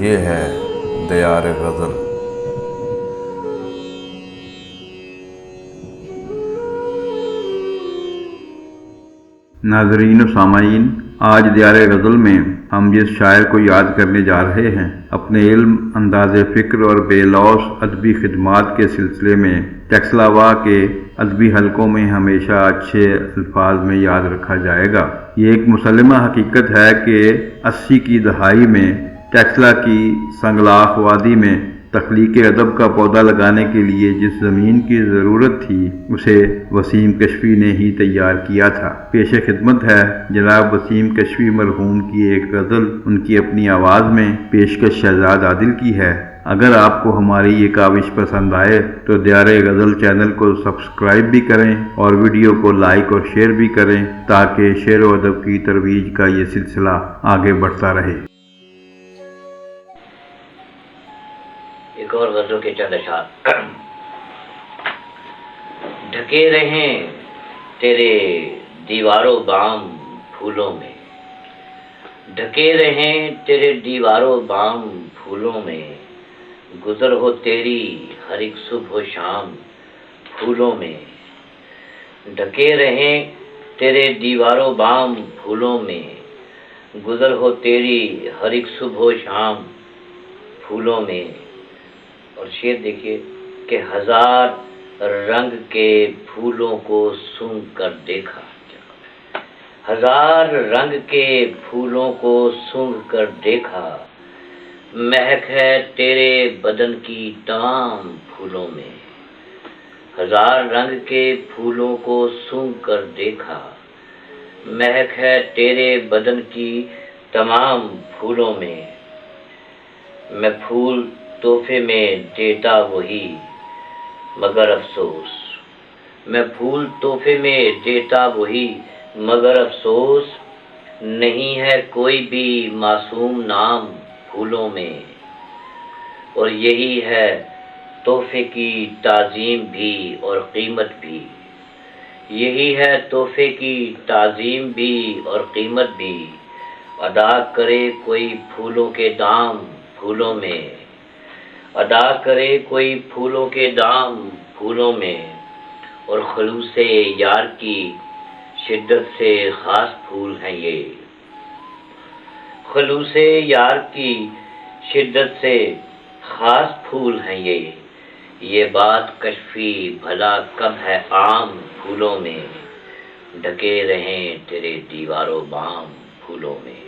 یہ ہے دیار غزل۔ ناظرین و سامعین، آج دیار غزل میں ہم جس شاعر کو یاد کرنے جا رہے ہیں، اپنے علم، انداز فکر اور بے لوث ادبی خدمات کے سلسلے میں ٹیکسلاوا کے ادبی حلقوں میں ہمیشہ اچھے الفاظ میں یاد رکھا جائے گا۔ یہ ایک مسلمہ حقیقت ہے کہ 80 کی دہائی میں ٹیکسلا کی سنگلاخ وادی میں تخلیق ادب کا پودا لگانے کے لیے جس زمین کی ضرورت تھی اسے وسیم کشفی نے ہی تیار کیا تھا۔ پیش خدمت ہے جناب وسیم کشفی مرحوم کی ایک غزل، ان کی اپنی آواز میں، پیشکش شہزاد عادل کی ہے۔ اگر آپ کو ہماری یہ کاوش پسند آئے تو دیار غزل چینل کو سبسکرائب بھی کریں اور ویڈیو کو لائک اور شیئر بھی کریں تاکہ شعر و ادب کی ترویج کا یہ سلسلہ آگے بڑھتا رہے۔ ایک اور غزل کے چند اشعار۔ ڈھکے رہیں تیرے دیواروں بام پھولوں میں، ڈھکے رہیں تیرے دیواروں بام پھولوں میں، گزر ہو تیری ہر ایک صبح و شام پھولوں میں، ڈھکے رہیں تیرے دیواروں بام پھولوں میں، گزر ہو تیری ہر ایک صبح و شام پھولوں میں۔ اور شعر دیکھیے کہ ہزار رنگ کے پھولوں کو سونگھ کر دیکھا، ہزار رنگ کے پھولوں کو سونگھ کر دیکھا، مہک ہے تیرے بدن کی تمام پھولوں میں، ہزار رنگ کے پھولوں کو سونگھ کر دیکھا، مہک ہے تیرے بدن کی تمام پھولوں میں۔ میں پھول تحفے میں دیتا وہی مگر افسوس، میں پھول تحفے میں دیتا وہی مگر افسوس، نہیں ہے کوئی بھی معصوم نام پھولوں میں، اور یہی ہے تحفے کی تعظیم بھی اور قیمت بھی، یہی ہے تحفے کی تعظیم بھی اور قیمت بھی، ادا کرے کوئی پھولوں کے دام پھولوں میں، ادا کرے کوئی پھولوں کے دام پھولوں میں، اور خلوص یار کی شدت سے خاص پھول ہیں یہ، خلوص یار کی شدت سے خاص پھول ہیں یہ بات کشفی بھلا کب ہے عام پھولوں میں، ڈھکے رہیں تیرے دیواروں بام پھولوں میں۔